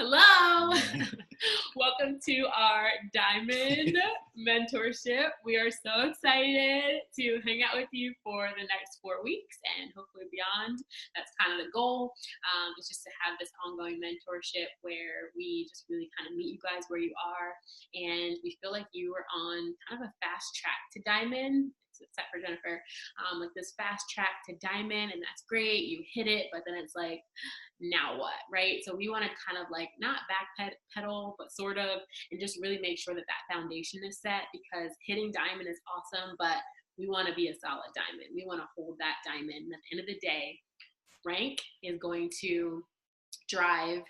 Hello. Welcome to our Diamond Mentorship. We are so excited to hang out with you for the next 4 weeks and hopefully beyond. That's kind of the goal. It's just to have this ongoing mentorship where we just really kind of meet you guys where you are, and we feel like you are on kind of a fast track to Diamond. Except for Jennifer, like this fast track to Diamond, and that's great. You hit it, but then it's like, now what, right? So we want to kind of like not backpedal, but sort of, and just really make sure that that foundation is set, because hitting Diamond is awesome, but we want to be a solid Diamond. We want to hold that Diamond. And at the end of the day, rank is going to drive,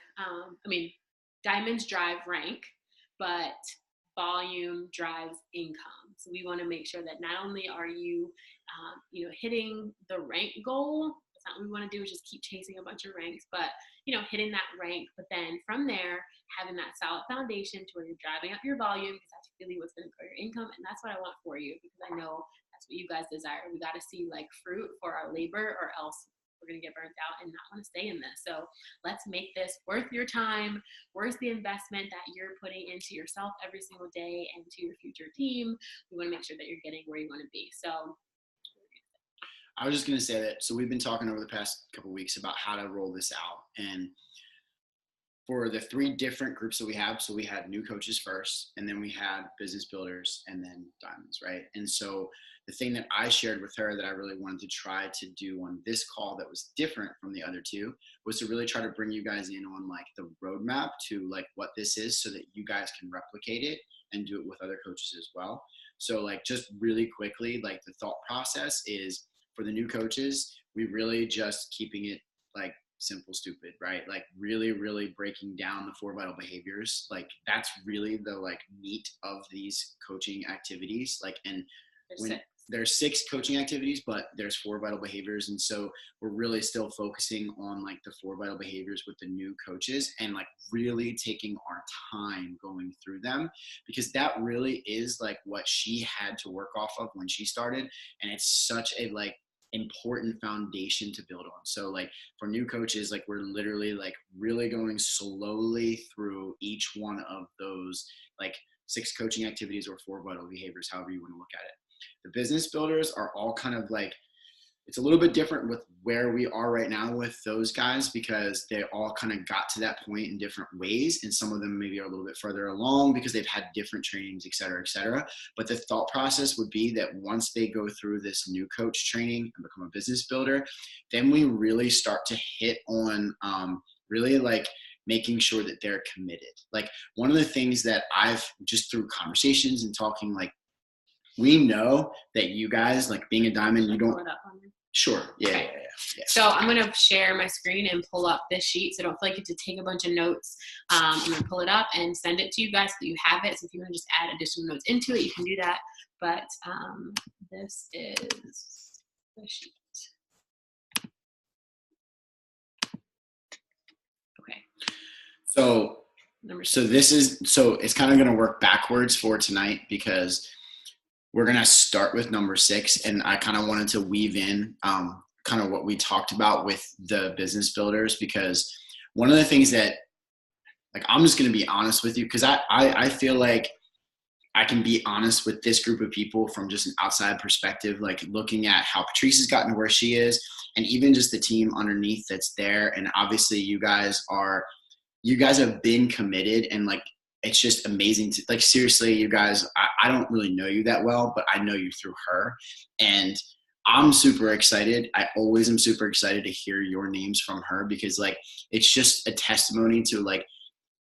diamonds drive rank, but volume drives income. So we want to make sure that not only are you, hitting the rank goal. That's not what we want to do, is just keep chasing a bunch of ranks, but, hitting that rank. But then from there, having that solid foundation to where you're driving up your volume, because that's really what's going to grow your income. And that's what I want for you, because I know that's what you guys desire. We got to see like fruit for our labor, or else we're going to get burnt out and not want to stay in this. So let's make this worth your time, worth the investment that you're putting into yourself every single day and to your future team. We want to make sure that you're getting where you want to be. So I was just going to say that, so we've been talking over the past couple of weeks about how to roll this out. And for the 3 different groups that we have, so we had new coaches first, and then we had business builders, and then diamonds, right? And so the thing that I shared with her that I really wanted to try to do on this call that was different from the other 2 was to really try to bring you guys in on like the roadmap to like what this is, so that you guys can replicate it and do it with other coaches as well. So like just really quickly, like the thought process is, for the new coaches, we really just keeping it like simple, stupid, right? Like really, really breaking down the 4 vital behaviors. Like that's really the like meat of these coaching activities. Like, and there's 6 coaching activities, but there's 4 vital behaviors. And so we're really still focusing on like the 4 vital behaviors with the new coaches, and like really taking our time going through them, because that really is like what she had to work off of when she started. And it's such a like important foundation to build on. So like for new coaches, like we're literally like really going slowly through each one of those like 6 coaching activities or 4 vital behaviors, however you want to look at it. The business builders are all kind of like, it's a little bit different with where we are right now with those guys, because they all kind of got to that point in different ways. And some of them maybe are a little bit further along because they've had different trainings, et cetera, et cetera. But the thought process would be that once they go through this new coach training and become a business builder, then we really start to hit on really like making sure that they're committed. Like one of the things that I've just through conversations and talking, like we know that you guys, like being a diamond, you don't. Sure. Yeah, okay. Yeah. So I'm going to share my screen and pull up this sheet, so don't feel like you have to take a bunch of notes. I'm going to pull it up and send it to you guys so that you have it. So if you want to just add additional notes into it, you can do that. But this is the sheet. Okay. So it's kind of going to work backwards for tonight, because we're going to start with number 6. And I kind of wanted to weave in kind of what we talked about with the business builders, because one of the things that, like, I'm just going to be honest with you, because I feel like I can be honest with this group of people from just an outside perspective, like looking at how Patrice has gotten to where she is, and even just the team underneath that's there. And obviously you guys have been committed, and like, it's just amazing to, like, seriously, you guys, I don't really know you that well, but I know you through her. And I'm super excited. I always am super excited to hear your names from her, because like, it's just a testimony to like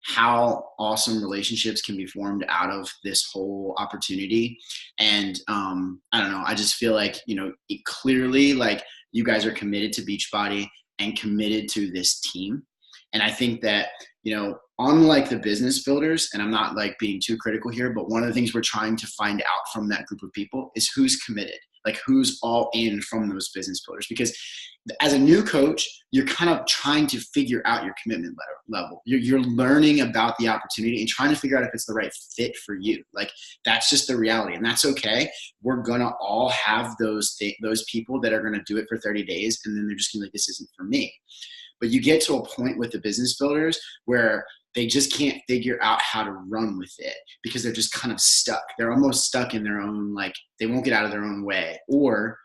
how awesome relationships can be formed out of this whole opportunity. And I don't know, I just feel like, it clearly, like, you guys are committed to Beachbody and committed to this team. And I think that, unlike the business builders, and I'm not like being too critical here, but one of the things we're trying to find out from that group of people is who's committed, like who's all in from those business builders. Because as a new coach, you're kind of trying to figure out your commitment level. You're learning about the opportunity and trying to figure out if it's the right fit for you. Like, that's just the reality, and that's okay. We're going to all have those people that are going to do it for 30 days, and then they're just going to be like, this isn't for me. But you get to a point with the business builders where they just can't figure out how to run with it because they're just kind of stuck. They're almost stuck in their own, like, they won't get out of their own way. Or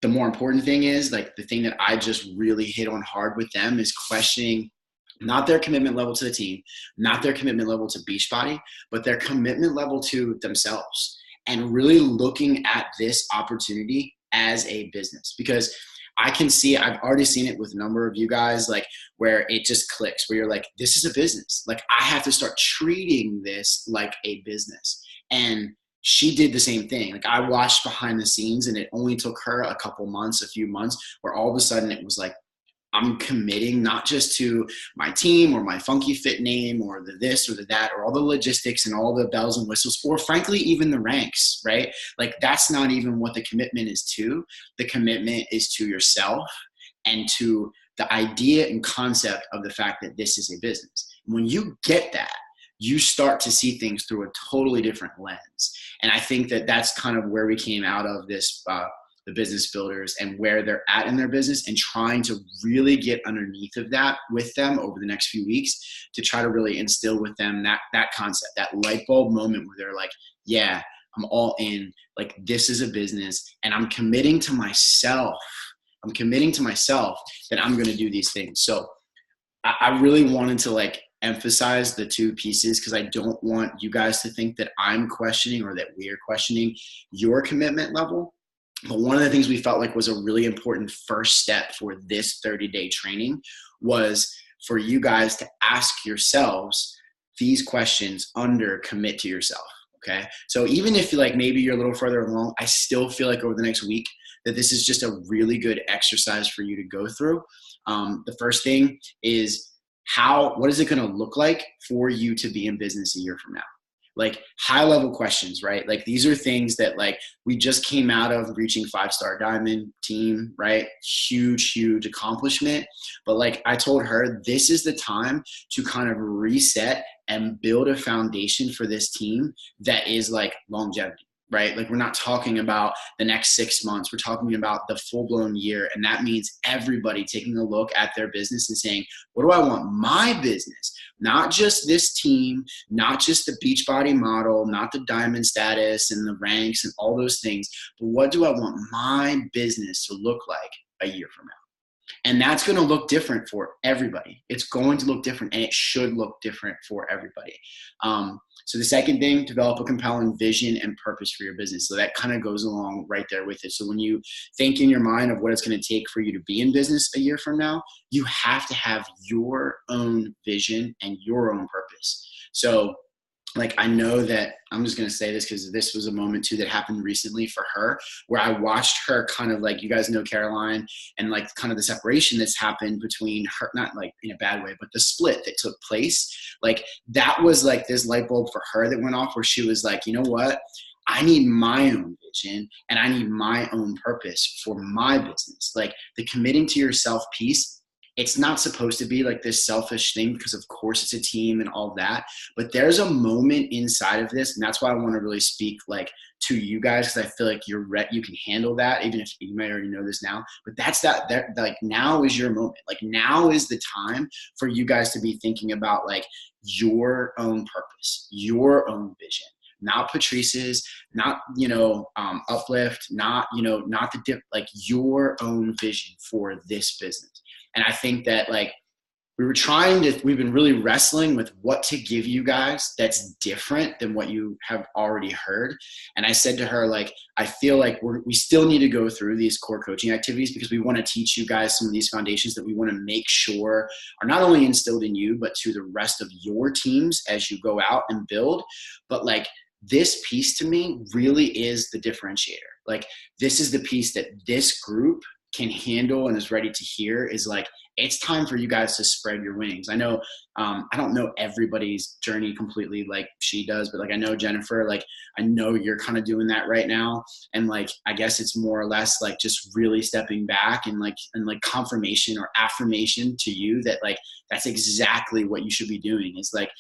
the more important thing is, like, the thing that I just really hit on hard with them is questioning not their commitment level to the team, not their commitment level to Beachbody, but their commitment level to themselves, and really looking at this opportunity as a business. Because I can see, I've already seen it with a number of you guys, like, where it just clicks, where you're like, this is a business. Like, I have to start treating this like a business. And she did the same thing. Like, I watched behind the scenes, and it only took her a few months, where all of a sudden it was like, I'm committing not just to my team or my funky fit name or the this or the that or all the logistics and all the bells and whistles, or frankly, even the ranks, right? Like, that's not even what the commitment is to. The commitment is to yourself and to the idea and concept of the fact that this is a business. When you get that, you start to see things through a totally different lens. And I think that that's kind of where we came out of this, the business builders, and where they're at in their business, and trying to really get underneath of that with them over the next few weeks to try to really instill with them that concept, that light bulb moment where they're like, yeah, I'm all in. Like, this is a business, and I'm committing to myself. That I'm going to do these things. So I really wanted to, like, emphasize the two pieces, because I don't want you guys to think that I'm questioning or that we're questioning your commitment level. But one of the things we felt like was a really important first step for this 30-day training was for you guys to ask yourselves these questions under commit to yourself. Okay. So even if, like, maybe you're a little further along, I still feel like over the next week that this is just a really good exercise for you to go through. The first thing is, what is it going to look like for you to be in business a year from now? Like, high level questions, right? Like, these are things that, like, we just came out of reaching 5-star diamond team, right? Huge accomplishment. But, like, I told her, this is the time to kind of reset and build a foundation for this team that is, like, longevity, right? Like, we're not talking about the next 6 months. We're talking about the full-blown year. And that means everybody taking a look at their business and saying, what do I want my business? Not just this team, not just the Beachbody model, not the diamond status and the ranks and all those things, but what do I want my business to look like a year from now? And that's going to look different for everybody. It's going to look different, and it should look different for everybody. So the second thing, develop a compelling vision and purpose for your business. So that kind of goes along right there with it. So when you think in your mind of what it's going to take for you to be in business a year from now, you have to have your own vision and your own purpose. So, like, I know that I'm just going to say this because this was a moment too that happened recently for her, where I watched her kind of, like, you guys know Caroline, and, like, kind of the separation that's happened between her, not like in a bad way, but the split that took place. Like, that was like this light bulb for her that went off, where she was like, you know what? I need my own vision and I need my own purpose for my business. Like, the committing to yourself piece, it's not supposed to be like this selfish thing, because of course it's a team and all that, but there's a moment inside of this. And that's why I want to really speak, like, to you guys, because I feel like you can handle that, even if you might already know this now, but like, now is your moment. Like, now is the time for you guys to be thinking about, like, your own purpose, your own vision. Not Patrice's, not, Uplift, not the dip, like, your own vision for this business. And I think that, like, we've been really wrestling with what to give you guys that's different than what you have already heard. And I said to her, like, I feel like we still need to go through these core coaching activities, because we want to teach you guys some of these foundations that we want to make sure are not only instilled in you, but to the rest of your teams as you go out and build. But, like, this piece to me really is the differentiator. Like, this is the piece that this group can handle and is ready to hear, is like, it's time for you guys to spread your wings. I know, I don't know everybody's journey completely like she does, but, like, I know Jennifer, like, I know you're kind of doing that right now. And, like, I guess it's more or less like just really stepping back and confirmation or affirmation to you that, like, that's exactly what you should be doing, is, like,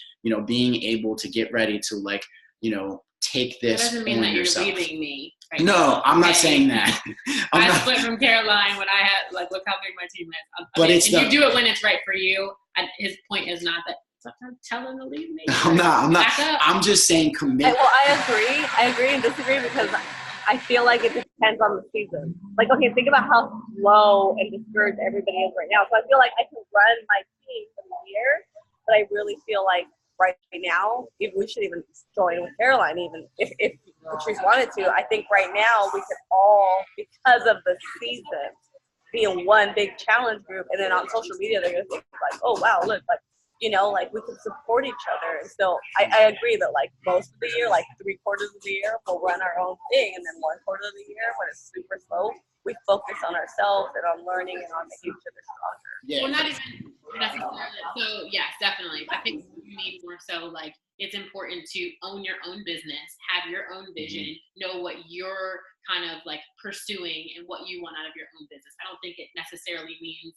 being able to get ready to, like, take this that doesn't mean on that yourself. you're leaving me. right No, now. I'm not saying that. I split from Caroline when I had, like, look how big my team is. But it's and you do it when it's right for you. And his point is not that sometimes tell him to leave me. I'm not. I'm just saying commit. Well, I agree and disagree because I feel like it depends on the season. Like, okay, think about how slow and discouraged everybody is right now. So I feel like I can run my team for the year, but I really feel like right now, if we should even join with Caroline, even if Patrice wanted to, I think right now we could all, because of the season, be in one big challenge group, and then on social media they're gonna think like, oh wow, look, like, you know, like we can support each other. And so I agree that like most of the year, like 3/4 of the year, we'll run our own thing, and then 1/4 of the year, when it's super slow, we focus on ourselves and on learning and on making each other stronger. Yeah. Well, not even necessarily. So yes, definitely. I think you need more so like it's important to own your own business, have your own vision, know what you're kind of like pursuing and what you want out of your own business. I don't think it necessarily means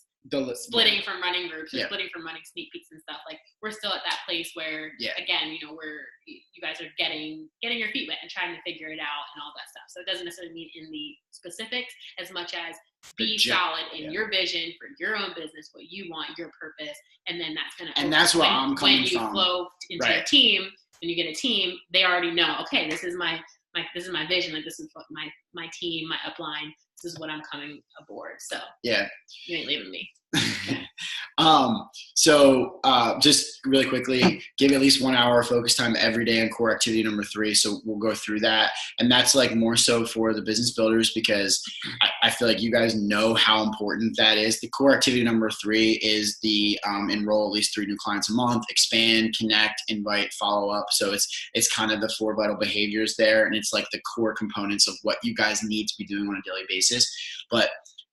splitting from running groups or splitting from running sneak peeks and stuff. Like we're still at that place where again, you know, you guys are getting your feet wet and trying to figure it out and all that stuff. So it doesn't necessarily mean in the specifics as much as be solid in your vision for your own business, what you want, your purpose, and then that's gonna. And that's where I'm coming from. When you flow into a team, when you get a team, they already know. Okay, this is my vision. Like this is what my team, my upline. This is what I'm coming aboard. So you ain't leaving me. So just really quickly, give at least 1 hour of focus time every day on core activity number 3. So we'll go through that. And that's like more so for the business builders because I feel like you guys know how important that is. The core activity number 3 is the enroll at least 3 new clients a month, expand, connect, invite, follow up. So it's kind of the 4 vital behaviors there. And it's like the core components of what you guys need to be doing on a daily basis. But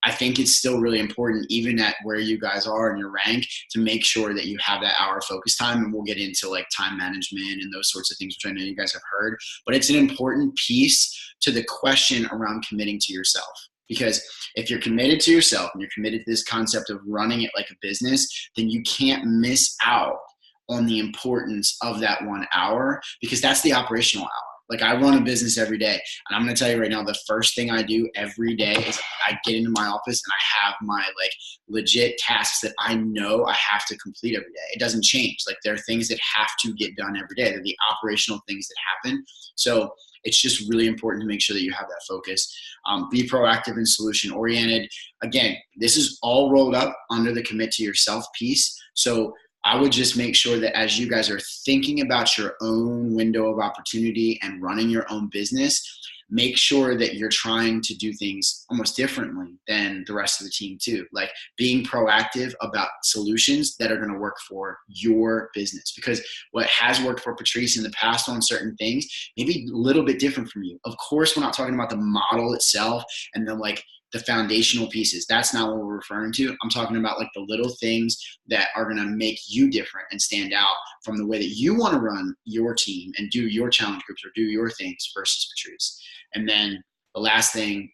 I think it's still really important, even at where you guys are in your rank, to make sure that you have that hour of focus time. And we'll get into like time management and those sorts of things, which I know you guys have heard. But it's an important piece to the question around committing to yourself. Because if you're committed to yourself and you're committed to this concept of running it like a business, then you can't miss out on the importance of that 1 hour because that's the operational hour. Like I run a business every day, and I'm going to tell you right now, the first thing I do every day is I get into my office and I have my like legit tasks that I know I have to complete every day. It doesn't change. Like there are things that have to get done every day. They're the operational things that happen. So it's just really important to make sure that you have that focus. Be proactive and solution oriented. Again, this is all rolled up under the commit to yourself piece. So I would just make sure that as you guys are thinking about your own window of opportunity and running your own business, make sure that you're trying to do things almost differently than the rest of the team too. Like being proactive about solutions that are going to work for your business, because what has worked for Patrice in the past on certain things, maybe a little bit different from you. Of course, we're not talking about the model itself and then like the foundational pieces. That's not what we're referring to. I'm talking about like the little things that are going to make you different and stand out from the way that you want to run your team and do your challenge groups or do your things versus Patrice. And then the last thing,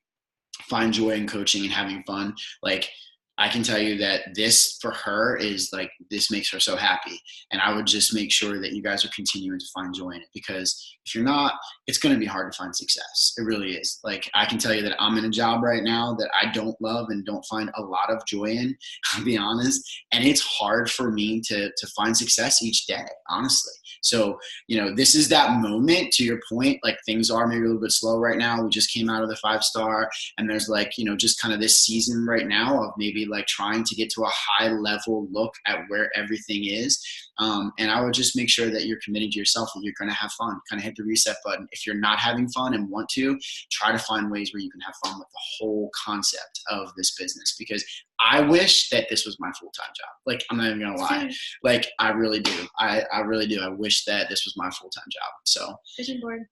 find joy in coaching and having fun. Like I can tell you that this for her is like, this makes her so happy. And I would just make sure that you guys are continuing to find joy in it, because if you're not, it's going to be hard to find success. It really is. Like I can tell you that I'm in a job right now that I don't love and don't find a lot of joy in, I'll be honest. And it's hard for me to find success each day, honestly. So, you know, this is that moment, to your point, like things are maybe a little bit slow right now. We just came out of the 5-star, and there's like, you know, just kind of this season right now of maybe like trying to get to a high level look at where everything is. And I would just make sure that you're committing to yourself, that you're going to have fun, kind of hit the reset button. If you're not having fun and want to, try to find ways where you can have fun with the whole concept of this business, because I wish that this was my full-time job. Like, I'm not even going to lie. Like, I really do. I really do. I wish that this was my full-time job. So. Vision board.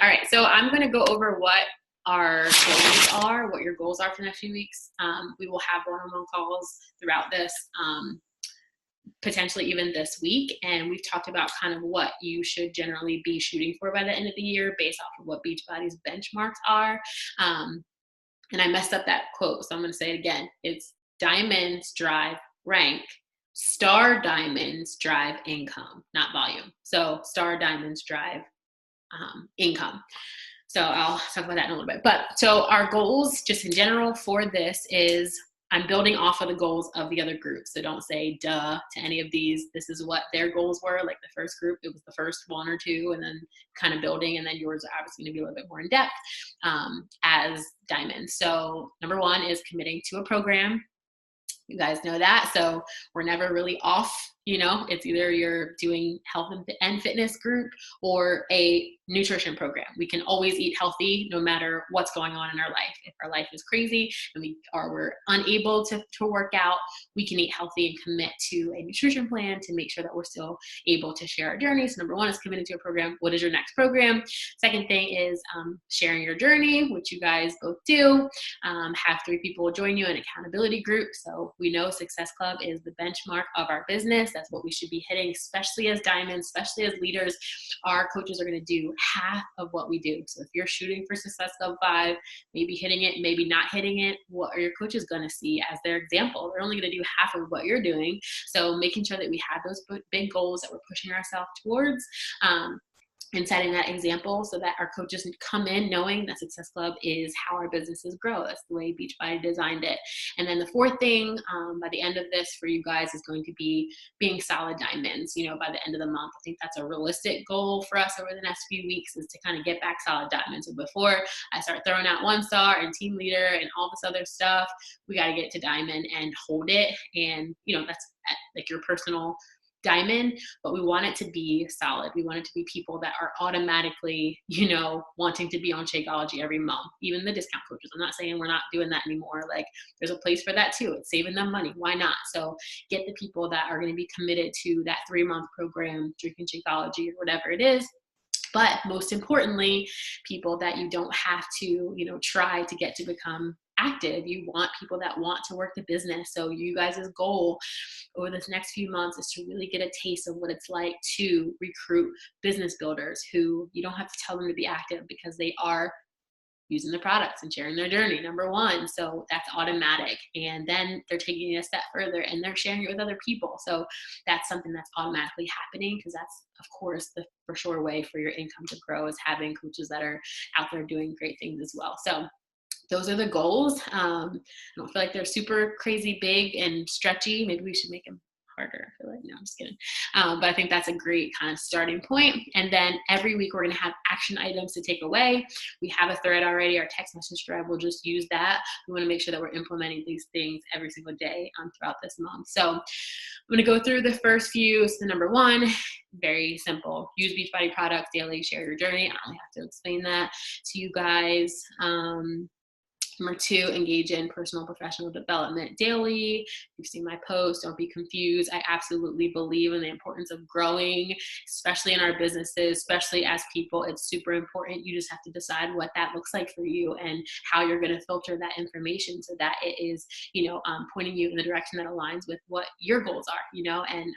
All right. So I'm going to go over what our goals are, what your goals are for the next few weeks. We will have one-on-one calls throughout this, potentially even this week. And we've talked about kind of what you should generally be shooting for by the end of the year based off of what Beachbody's benchmarks are. And I messed up that quote, so I'm going to say it again. It's diamonds drive rank. Star diamonds drive income, not volume. So star diamonds drive income. So I'll talk about that in a little bit. But so our goals just in general for this is I'm building off of the goals of the other groups. So don't say duh to any of these. This is what their goals were. Like the first group, it was the first one or two, and then kind of building. And then yours are obviously going to be a little bit more in depth as Diamond. So number one is committing to a program. You guys know that. So we're never really off. It's either you're doing health and fitness group or a nutrition program. We can always eat healthy no matter what's going on in our life. If our life is crazy and we're unable to work out, we can eat healthy and commit to a nutrition plan to make sure that we're still able to share our journey. So number one is committing to a program. What is your next program? Second thing is sharing your journey, which you guys both do. Have 3 people join you in accountability group. So we know Success Club is the benchmark of our business. That's what we should be hitting, especially as diamonds, especially as leaders. Our coaches are going to do half of what we do. So if you're shooting for Success Club 5, maybe hitting it, maybe not hitting it, what are your coaches going to see as their example? They're only going to do half of what you're doing. So making sure that we have those big goals that we're pushing ourselves towards. And setting that example so that our coaches come in knowing that Success Club is how our businesses grow. That's the way Beachbody designed it. And then the fourth thing by the end of this for you guys is going to be being solid diamonds, by the end of the month. I think that's a realistic goal for us over the next few weeks is to kind of get back solid diamonds. So before I start throwing out 1-star and team leader and all this other stuff, we got to get to diamond and hold it. And, that's like your personal diamond, but we want it to be solid. We want it to be people that are automatically, wanting to be on Shakeology every month, even the discount coaches. I'm not saying we're not doing that anymore. Like there's a place for that too. It's saving them money. Why not? So get the people that are going to be committed to that 3-month program, drinking Shakeology or whatever it is. But most importantly, people that you don't have to, try to get to become active. You want people that want to work the business. So you guys' goal over this next few months is to really get a taste of what it's like to recruit business builders who you don't have to tell them to be active because they are using the products and sharing their journey, number one. So that's automatic. And then they're taking it a step further and they're sharing it with other people. So that's something that's automatically happening because that's, of course, the for sure way for your income to grow is having coaches that are out there doing great things as well. So those are the goals. I don't feel like they're super crazy big and stretchy. Maybe we should make them harder. I feel like, no, I'm just kidding. But I think that's a great kind of starting point. And then every week we're going to have action items to take away. We have a thread already. Our text message thread, we'll just use that. We want to make sure that we're implementing these things every single day throughout this month. So I'm going to go through the first few. So the number one, very simple. Use Beachbody products daily. Share your journey. I don't really have to explain that to you guys. Number 2, engage in personal and professional development daily. You've seen my post, don't be confused. I absolutely believe in the importance of growing, especially in our businesses, especially as people. It's super important. You just have to decide what that looks like for you and how you're going to filter that information so that it is, pointing you in the direction that aligns with what your goals are, and,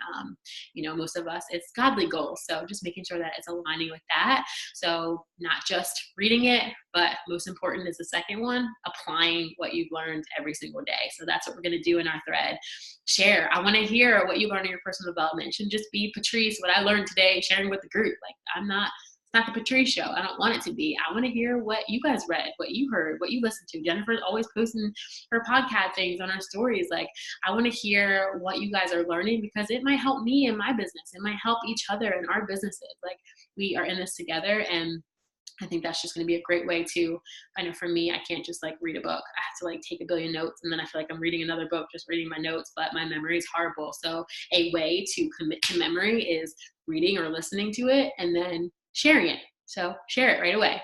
most of us, it's godly goals. So just making sure that it's aligning with that. So not just reading it, but most important is the second one, applying what you've learned every single day. So that's what we're going to do in our thread. Share. I want to hear what you learned in your personal development. It shouldn't just be Patrice, what I learned today, sharing with the group. Like it's not the Patrice show. I don't want it to be. I want to hear what you guys read, what you heard, what you listened to. Jennifer's always posting her podcast things on her stories. Like, I want to hear what you guys are learning because it might help me in my business. It might help each other in our businesses. Like, we are in this together, and I think that's just going to be a great way to, I know for me, I can't just read a book. I have to take a billion notes and then I feel like I'm reading another book, just reading my notes, but my memory is horrible. So a way to commit to memory is reading or listening to it and then sharing it. So share it right away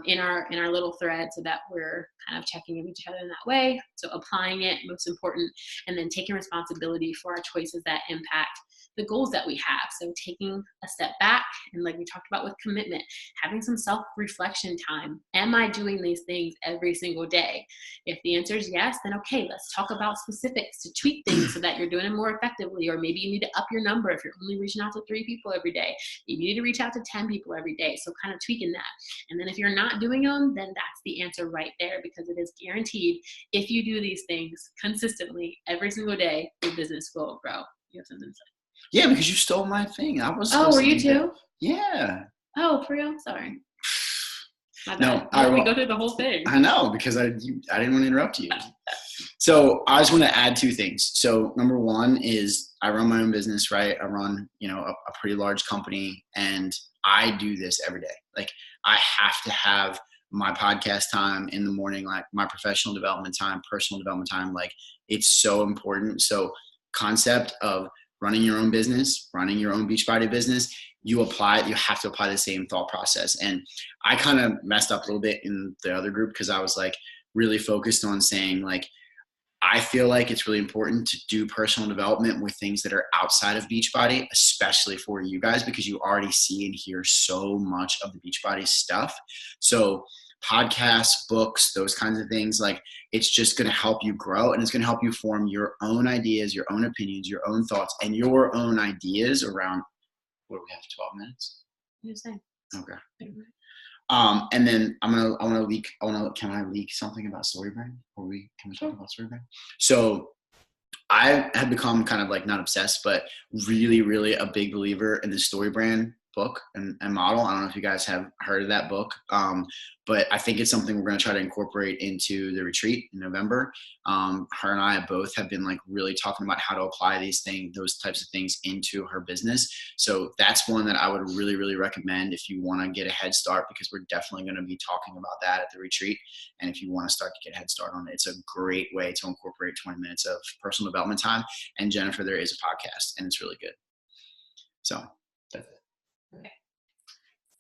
in our little thread so that we're kind of checking in with each other in that way. So applying it, most important, and then taking responsibility for our choices that impact the goals that we have. So taking a step back and like we talked about with commitment, having some self-reflection time. Am I doing these things every single day? If the answer is yes, then okay, let's talk about specifics to tweak things so that you're doing it more effectively. Or maybe you need to up your number if you're only reaching out to 3 people every day. You need to reach out to 10 people every day. So kind of tweaking that. And then if you're not doing them, then that's the answer right there, because it is guaranteed if you do these things consistently every single day, your business will grow. You have something to say? Yeah, because you stole my thing. I was. Oh, were you too? Yeah. Oh, for real? Sorry. No, we go through the whole thing. I know, because I didn't want to interrupt you. So I just want to add 2 things. So number 1 is I run my own business, right? I run, a pretty large company, and I do this every day. Like, I have to have my podcast time in the morning, like my professional development time, personal development time. Like, it's so important. So concept of running your own business, running your own Beachbody business, you have to apply the same thought process. And I kind of messed up a little bit in the other group, because I was like really focused on saying, like, I feel like it's really important to do personal development with things that are outside of Beachbody, especially for you guys, because you already see and hear so much of the Beachbody stuff. So podcasts, books, those kinds of things, like, it's just going to help you grow, and it's going to help you form your own ideas, your own opinions, your own thoughts, and your own ideas around, what do we have, 12 minutes? You're saying. Okay. And then can I leak something about StoryBrand? Can we talk about StoryBrand? So I have become kind of like, not obsessed, but really, really a big believer in the StoryBrand book and model. I don't know if you guys have heard of that book, but I think it's something we're going to try to incorporate into the retreat in November. Her and I both have been like really talking about how to apply those types of things into her business. So that's one that I would really, really recommend if you want to get a head start, because we're definitely going to be talking about that at the retreat. And if you want to start to get a head start on it, it's a great way to incorporate 20 minutes of personal development time. And Jennifer, there is a podcast, and it's really good. So that's it. Okay.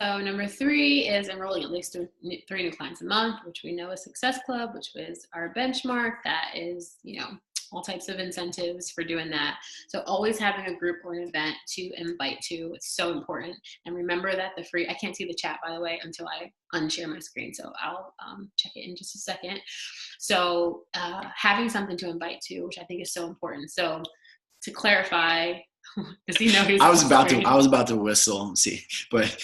So number 3 is enrolling at least 3 new clients a month, which we know is Success Club, which was our benchmark. That is, all types of incentives for doing that. So always having a group or an event to invite to, it's so important. And remember that I can't see the chat, by the way, until I unshare my screen. So I'll check it in just a second. So having something to invite to, which I think is so important. So to clarify, does he know I was about to whistle, see, but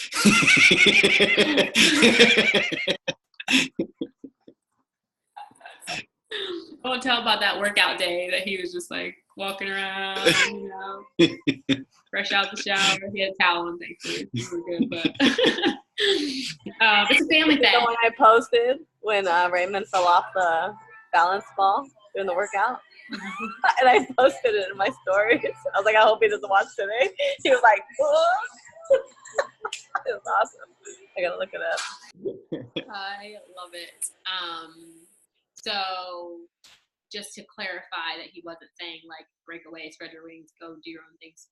I won't tell about that workout day that he was just like walking around, fresh out the shower. He had a towel on, thankfully. We were good, but it's a family thing. The one I posted when Raymond fell off the balance ball doing the workout. And I posted it in my stories. I was like, I hope he doesn't watch today. He was like, it was awesome. I gotta look it up. I love it. So just to clarify that he wasn't saying like break away, spread your wings, go do your own things,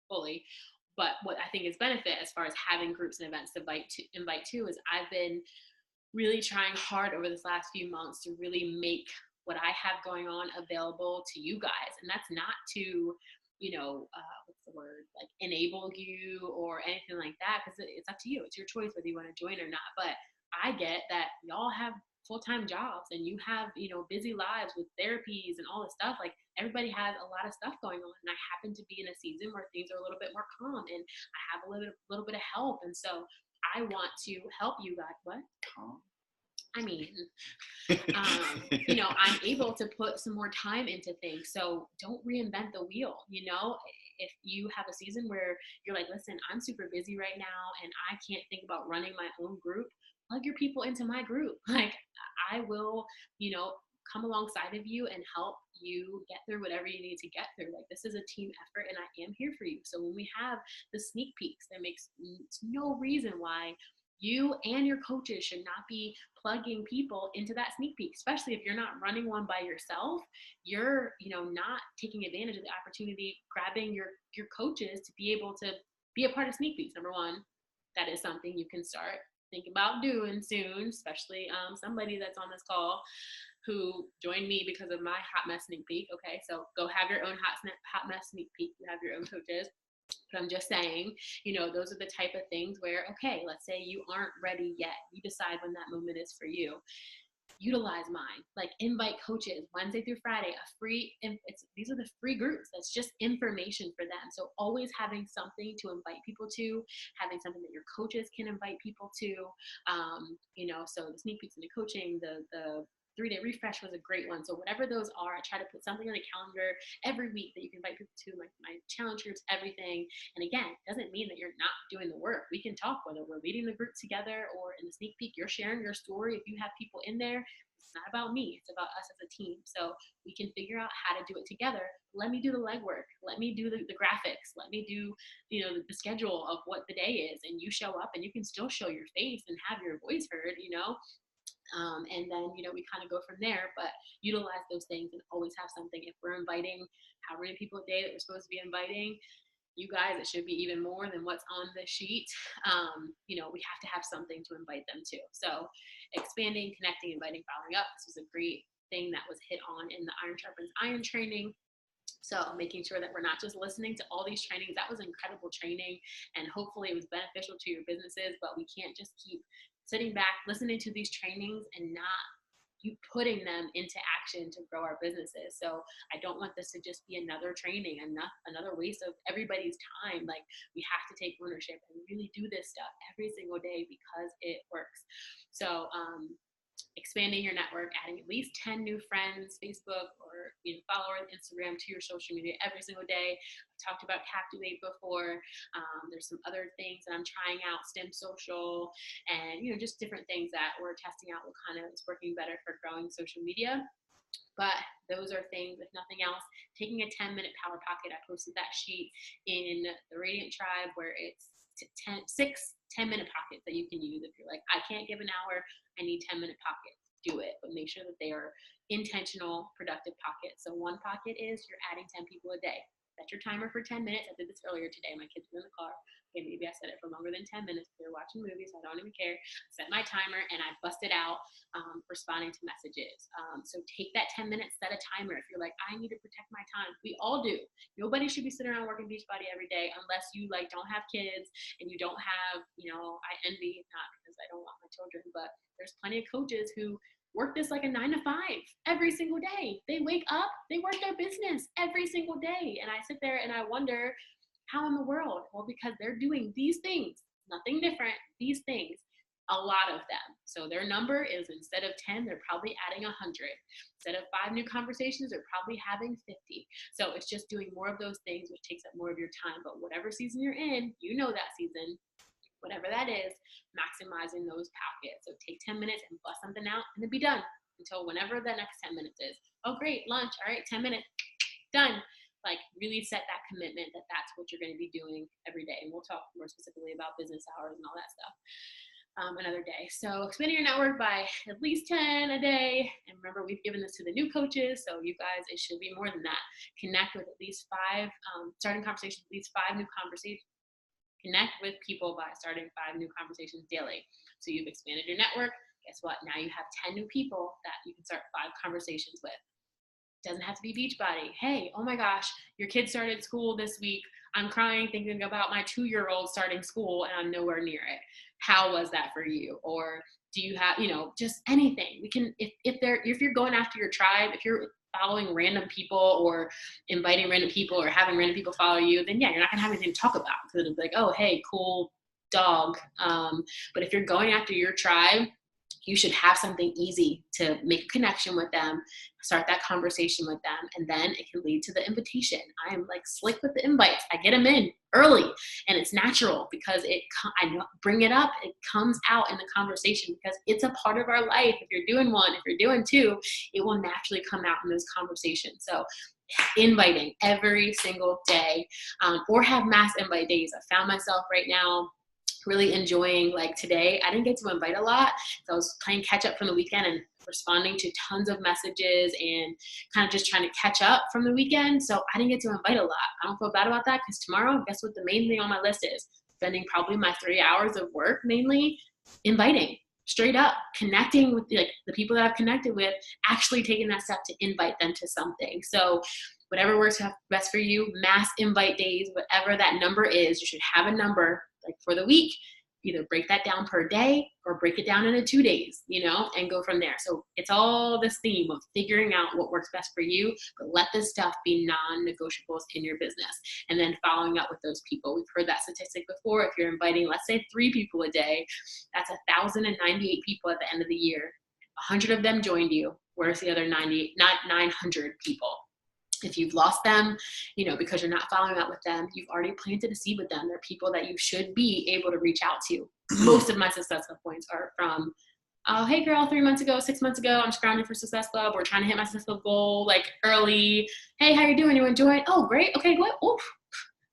fully. But what I think is benefit as far as having groups and events to invite to is I've been really trying hard over this last few months to really make what I have going on available to you guys. And that's not to, what's the word, like enable you or anything like that, because it's up to you. It's your choice whether you want to join or not. But I get that y'all have full-time jobs and you have, busy lives with therapies and all this stuff. Like, everybody has a lot of stuff going on. And I happen to be in a season where things are a little bit more calm and I have a little bit of help. And so I want to help you guys. What? Calm? I mean, I'm able to put some more time into things. So don't reinvent the wheel. If you have a season where you're like, listen, I'm super busy right now and I can't think about running my own group, plug your people into my group. Like, I will, come alongside of you and help you get through whatever you need to get through. Like, this is a team effort and I am here for you. So when we have the sneak peeks, there makes no reason why you and your coaches should not be plugging people into that sneak peek, especially if you're not running one by yourself. You're, not taking advantage of the opportunity, grabbing your coaches to be able to be a part of sneak peeks. Number 1, that is something you can start thinking about doing soon, especially somebody that's on this call who joined me because of my hot mess sneak peek. Okay, so go have your own hot mess sneak peek. You have your own coaches. But I'm just saying, those are the type of things where, okay, let's say you aren't ready yet. You decide when that moment is for you. Utilize mine. Like, invite coaches Wednesday through Friday, these are the free groups. That's just information for them. So always having something to invite people to, having something that your coaches can invite people to, so the sneak peeks into coaching, the 3-day refresh was a great one. So whatever those are, I try to put something on the calendar every week that you can invite people to, like my challenge groups, everything. And again, it doesn't mean that you're not doing the work. We can talk whether we're leading the group together or in the sneak peek, you're sharing your story. If you have people in there, it's not about me, it's about us as a team. So we can figure out how to do it together. Let me do the legwork. Let me do the graphics. Let me do, the schedule of what the day is. And you show up and you can still show your face and have your voice heard, and then, we kind of go from there, but utilize those things and always have something. If we're inviting how many people a day that we're supposed to be inviting, you guys, it should be even more than what's on the sheet. We have to have something to invite them to. So expanding, connecting, inviting, following up. This was a great thing that was hit on in the Iron Sharpens Iron training. So making sure that we're not just listening to all these trainings. That was incredible training, and hopefully it was beneficial to your businesses, but we can't just keep sitting back, listening to these trainings and not you putting them into action to grow our businesses. So I don't want this to just be another training, another waste of everybody's time. Like, we have to take ownership and really do this stuff every single day because it works. So expanding your network, adding at least 10 new friends, Facebook or followers, Instagram to your social media every single day. I talked about Captivate before. There's some other things that I'm trying out, STEM Social, and just different things that we're testing out what kind of is working better for growing social media. But those are things, if nothing else, taking a 10-minute power pocket. I posted that sheet in the Radiant Tribe where it's 6 10-minute pockets that you can use. If you're like, I can't give an hour, I need 10-minute pockets, do it. But make sure that they are intentional, productive pockets. So one pocket is you're adding 10 people a day. Set your timer for 10 minutes. I did this earlier today. My kids were in the car. Okay, maybe I set it for longer than 10 minutes. They're watching movies, so I don't even care. I set my timer and I busted out responding to messages. So take that 10 minutes, set a timer. If you're like, I need to protect my time, we all do. Nobody should be sitting around working Beachbody every day unless you don't have kids and you don't have, I envy, not because I don't want my children, but there's plenty of coaches who work this like a 9 to 5 every single day. They wake up, they work their business every single day. And I sit there and I wonder, how in the world? Well, because they're doing these things, nothing different, these things, a lot of them. So their number is, instead of 10, they're probably adding 100. Instead of 5 new conversations, they're probably having 50. So it's just doing more of those things, which takes up more of your time. But whatever season you're in, that season, whatever that is, maximizing those pockets. So take 10 minutes and bust something out and then be done until whenever the next 10 minutes is. Oh, great, lunch. All right, 10 minutes, done. Like, really set that commitment that that's what you're going to be doing every day. And we'll talk more specifically about business hours and all that stuff another day. So expanding your network by at least 10 a day. And remember, we've given this to the new coaches. So you guys, it should be more than that. Connect with at least 5, starting conversations, at least 5 new conversations. Connect with people by starting 5 new conversations daily. So you've expanded your network. Guess what? Now you have 10 new people that you can start 5 conversations with. Doesn't have to be Beachbody. Hey, oh my gosh, your kid started school this week. I'm crying thinking about my 2-year-old starting school and I'm nowhere near it. How was that for you? Or do you have, just anything. We can, if you're going after your tribe, if you're following random people or inviting random people or having random people follow you, then yeah, you're not gonna have anything to talk about because it'll be like, oh, hey, cool dog. But if you're going after your tribe, you should have something easy to make a connection with them, start that conversation with them, and then it can lead to the invitation. I am like slick with the invites. I get them in early, and it's natural because I bring it up. It comes out in the conversation because it's a part of our life. If you're doing 1, if you're doing 2, it will naturally come out in those conversations. So inviting every single day, or have mass invite days. I found myself right now really enjoying, like today, I didn't get to invite a lot. So I was playing catch up from the weekend and responding to tons of messages and kind of just trying to catch up from the weekend. So I didn't get to invite a lot. I don't feel bad about that because tomorrow, guess what the main thing on my list is? Spending probably my 3 hours of work mainly inviting, straight up, connecting with the people that I've connected with, actually taking that step to invite them to something. So whatever works best for you, mass invite days, whatever that number is, you should have a number like for the week. Either break that down per day or break it down into 2 days, and go from there. So it's all this theme of figuring out what works best for you, but let this stuff be non-negotiables in your business. And then following up with those people. We've heard that statistic before. If you're inviting, let's say 3 people a day, that's 1,098 people at the end of the year. 100 of them joined you. Where's the other 900 people? If you've lost them, because you're not following up with them, you've already planted a seed with them. They're people that you should be able to reach out to. Most of my successful points are from, oh, hey girl, 3 months ago, 6 months ago, I'm scrounging for Success Club. We're trying to hit my Success Club goal, like early. Hey, how you doing? You enjoying? Oh, great. Okay, good. Oof.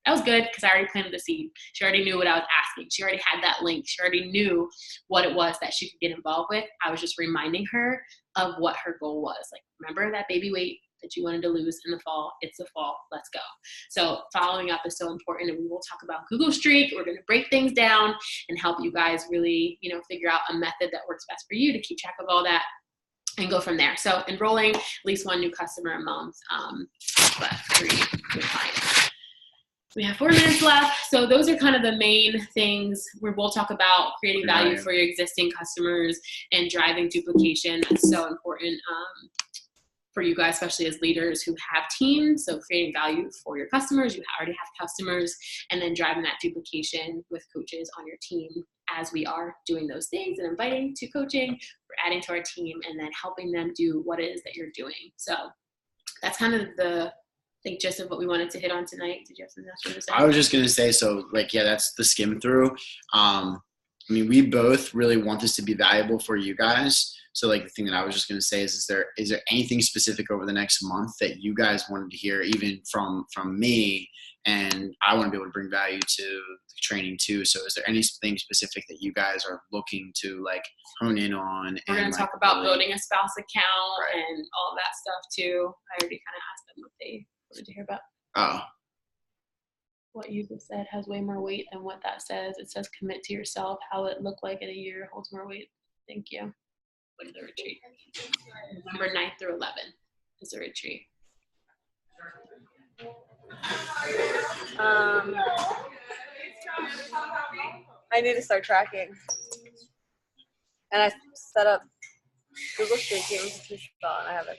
That was good because I already planted the seed. She already knew what I was asking. She already had that link. She already knew what it was that she could get involved with. I was just reminding her of what her goal was. Like, remember that baby weight that you wanted to lose in the fall? It's the fall. Let's go. So following up is so important, and we will talk about Google Streak. We're going to break things down and help you guys really, figure out a method that works best for you to keep track of all that and go from there. So enrolling at least one new customer a month, but 3 new clients. We have 4 minutes left. So those are kind of the main things where we'll talk about creating value for your existing customers and driving duplication. That's so important for you guys, especially as leaders who have teams. So creating value for your customers, you already have customers, and then driving that duplication with coaches on your team as we are doing those things and inviting to coaching, we're adding to our team and then helping them do what it is that you're doing. So that's kind of the gist of what we wanted to hit on tonight. Did you have something else you want to say? I was just going to say, so that's the skim through. We both really want this to be valuable for you guys. So the thing that I was just going to say is there anything specific over the next month that you guys wanted to hear, even from me? And I want to be able to bring value to the training too. So is there anything specific that you guys are looking to hone in on? We're going to talk about building a spouse account and all that stuff too. I already kind of asked them what they wanted to hear about. Oh. What you just said has way more weight than what that says. It says commit to yourself. How it looked like in a year holds more weight. Thank you. What is the retreat? November 9th through 11th is the retreat. I need to start tracking. And I set up Google Streaking and I haven't.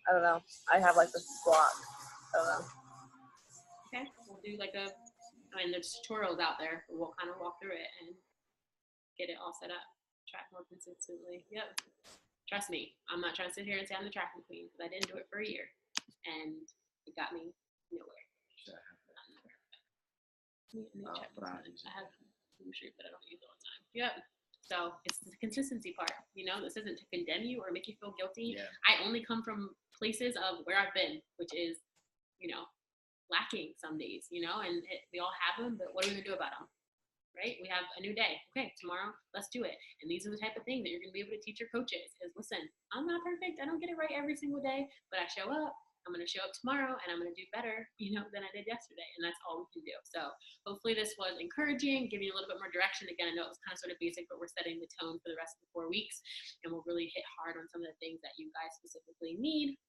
I don't know. I have this block. I don't know. Okay. We'll do there's tutorials out there. We'll kind of walk through it and get it all set up. Track more consistently. Yep. Trust me, I'm not trying to sit here and say I'm the tracking queen because I didn't do it for a year and it got me nowhere. I have Google Street, but I don't use it all the time. Yep. So it's the consistency part. This isn't to condemn you or make you feel guilty. Yeah. I only come from places of where I've been, which is, lacking some days, and we all have them, but what are we going to do about them? Right? We have a new day. Okay, tomorrow, let's do it. And these are the type of things that you're going to be able to teach your coaches is, listen, I'm not perfect. I don't get it right every single day, but I show up. I'm going to show up tomorrow and I'm going to do better, than I did yesterday. And that's all we can do. So hopefully this was encouraging, giving you a little bit more direction. Again, I know it was kind of sort of basic, but we're setting the tone for the rest of the 4 weeks and we'll really hit hard on some of the things that you guys specifically need.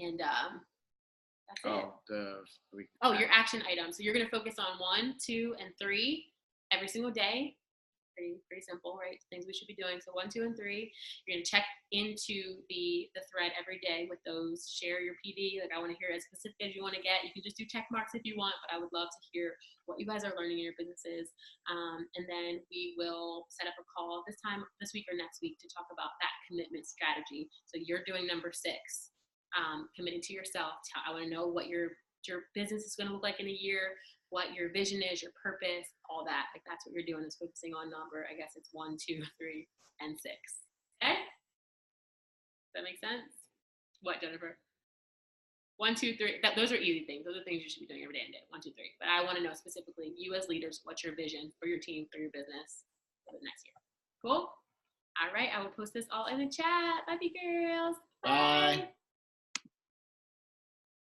And, that's it. Your action items. So you're going to focus on 1, 2, and 3 every single day. Pretty simple, right? Things we should be doing. So 1, 2, and 3. You're going to check into the thread every day with those. Share your PD. I want to hear as specific as you want to get. You can just do check marks if you want, but I would love to hear what you guys are learning in your businesses. And then we will set up a call this week or next week to talk about that commitment strategy. So you're doing number 6, committing to yourself. I want to know what your business is going to look like in a year, what your vision is, your purpose, all that. That's what you're doing is focusing on number. I guess it's 1, 2, 3, and 6. Okay? Does that make sense? What, Jennifer? 1, 2, 3. Those are easy things. Those are things you should be doing every day and day. 1, 2, 3. But I want to know specifically, you as leaders, what's your vision for your team, for your business for the next year? Cool? All right. I will post this all in the chat. Love you, girls. Bye.